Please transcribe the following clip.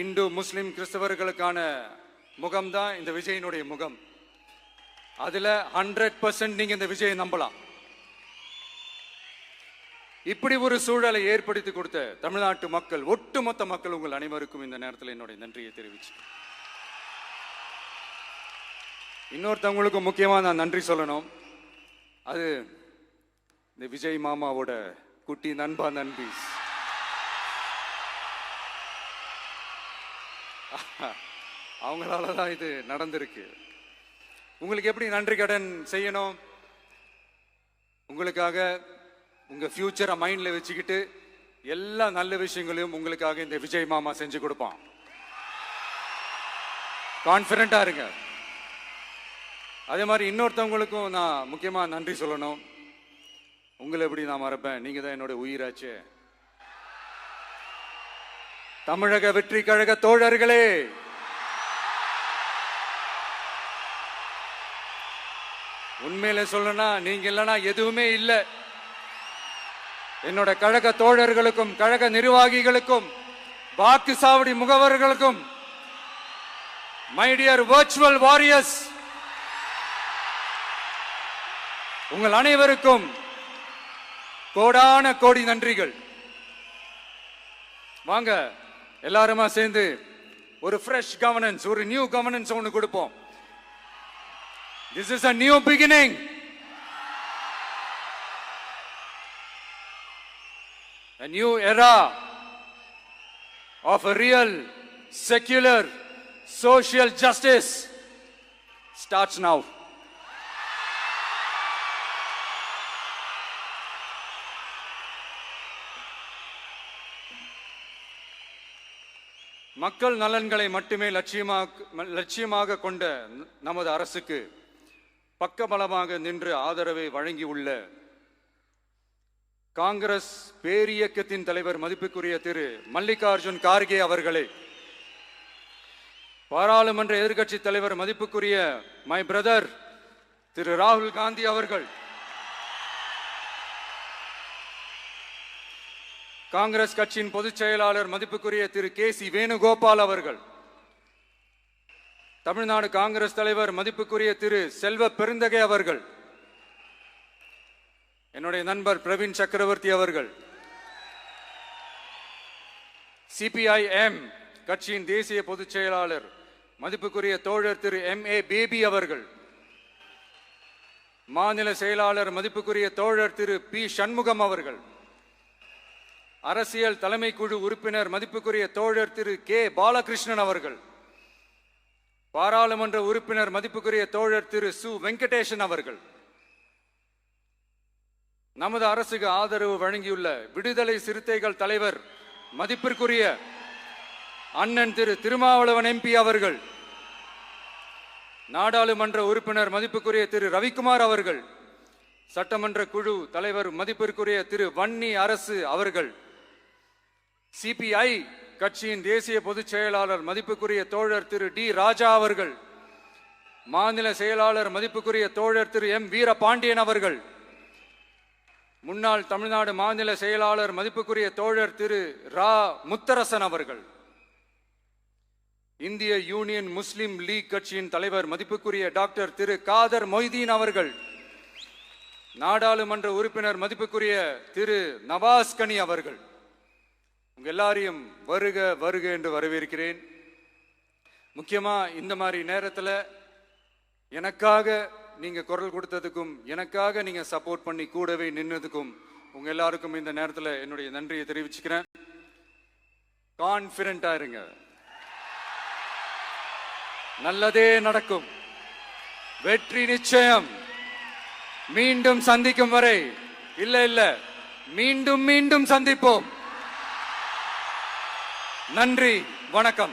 இந்து முஸ்லிம் கிறிஸ்தவர்களுக்கான முகம் தான் இந்த விஜயனுடைய முகம். அதுல 100% நீங்க இந்த விஜயை நம்பலாம். இப்படி ஒரு சூழலை ஏற்படுத்தி கொடுத்த தமிழ்நாட்டு மக்கள், ஒட்டுமொத்த மக்கள், உங்கள் அனைவருக்கும் இந்த நேரத்தில் என்னுடைய நன்றியை தெரிவிச்சு, இன்னொருத்தவங்களுக்கு முக்கியமா நான் நன்றி சொல்லணும். அது இந்த விஜய் மாமாவோட குட்டி நண்பா நண்பி. அவங்களாலதான் இது நடந்திருக்கு. உங்களுக்கு எப்படி நன்றி கடன் செய்யணும்? உங்களுக்காக உங்க ஃபியூச்சரை மைண்ட்ல வச்சுக்கிட்டு எல்லா நல்ல விஷயங்களையும் உங்களுக்காக இந்த விஜய் மாமா செஞ்சு கொடுப்பான். கான்பிடண்டா இருங்க. அதே மாதிரி இன்னொருத்தவங்களுக்கும் நான் முக்கியமா நன்றி சொல்லணும். உங்களை எப்படி நான் மறப்பேன்? நீங்க தான் என்னோட உயிராச்சு. தமிழக வெற்றி கழக தோழர்களே, உண்மையில சொல்லணும்னா நீங்க இல்லைன்னா எதுவுமே இல்லை. என்னோட கழக தோழர்களுக்கும் கழக நிர்வாகிகளுக்கும் வாக்கு சாவடி முகவர்களுக்கும், மை டியர் வர்ச்சுவல் வாரியர்ஸ், உங்கள் அனைவருக்கும் கோடான கோடி நன்றிகள். வாங்க எல்லாருமா சேர்ந்து ஒரு ஃப்ரெஷ் கவர்னன்ஸ், ஒரு நியூ கவர்னன்ஸ் ஒன்று கொடுப்போம். This is a new beginning. A new era of a real, secular, social justice starts now. மக்கள் நலன்களை மட்டுமே லட்சியமாக கொண்ட நமது அரசுக்கு பக்கபலமாக நின்று ஆதரவை வழங்கியுள்ள காங்கிரஸ் பேரியக்கத்தின் தலைவர் மதிப்புக்குரிய திரு மல்லிகார்ஜுன் கார்கே அவர்களே, பாராளுமன்ற எதிர்க்கட்சி தலைவர் மதிப்புக்குரிய மை பிரதர் திரு ராகுல் காந்தி அவர்கள், காங்கிரஸ் கட்சியின் பொதுச் செயலாளர் மதிப்புக்குரிய திரு கே.சி. வேணுகோபால் அவர்கள், தமிழ்நாடு காங்கிரஸ் தலைவர் மதிப்புக்குரிய திரு செல்வ பெருந்தகை அவர்கள், என்னுடைய நண்பர் பிரவீன் சக்கரவர்த்தி அவர்கள், சிபிஐஎம் கட்சியின் தேசிய பொதுச் செயலாளர் மதிப்புக்குரிய தோழர் திரு M.A. பேபி அவர்கள், மாநில செயலாளர் மதிப்புக்குரிய தோழர் திரு பி. சண்முகம் அவர்கள், அரசியல் தலைமை குழு உறுப்பினர் மதிப்புக்குரிய தோழர் திரு கே. பாலகிருஷ்ணன் அவர்கள், பாராளுமன்ற உறுப்பினர் மதிப்புக்குரிய தோழர் திரு சு. வெங்கடேசன் அவர்கள், நமது அரசுக்கு ஆதரவு வழங்கியுள்ள விடுதலை சிறுத்தைகள் தலைவர் மதிப்பிற்குரிய அண்ணன் திரு திருமாவளவன் MP அவர்கள், நாடாளுமன்ற உறுப்பினர் மதிப்புக்குரிய திரு ரவிக்குமார் அவர்கள், சட்டமன்ற குழு தலைவர் மதிப்பிற்குரிய திரு வன்னி அரசு அவர்கள், சிபிஐ கட்சியின் தேசிய பொதுச் செயலாளர் மதிப்புக்குரிய தோழர் திரு டி. ராஜா அவர்கள், மாநில செயலாளர் மதிப்புக்குரிய தோழர் திரு M. வீரபாண்டியன் அவர்கள், முன்னாள் தமிழ்நாடு மாநில செயலாளர் மதிப்புக்குரிய தோழர் திரு ரா. முத்தரசன் அவர்கள், இந்திய யூனியன் முஸ்லிம் லீக் கட்சியின் தலைவர் மதிப்புக்குரிய டாக்டர் திரு காதர் மொய்தீன் அவர்கள், நாடாளுமன்ற உறுப்பினர் மதிப்புக்குரிய திரு நவாஸ் கனி அவர்கள், உங்க எல்லாரையும் வருக வருக என்று வரவேற்கிறேன். முக்கியமா இந்த மாதிரி நேரத்தில் எனக்காக நீங்க குரல் கொடுத்ததுக்கும், எனக்காக நீங்க சப்போர்ட் பண்ணி கூடவே நின்னதுக்கும் உங்க எல்லாருக்கும் இந்த நேரத்தில் என்னுடைய நன்றியை தெரிவிச்சுக்கிறேன். கான்பிடண்டா இருங்க, நல்லதே நடக்கும், வெற்றி நிச்சயம். மீண்டும் சந்திக்கும் வரை, இல்ல மீண்டும் மீண்டும் சந்திப்போம். நன்றி, வணக்கம்.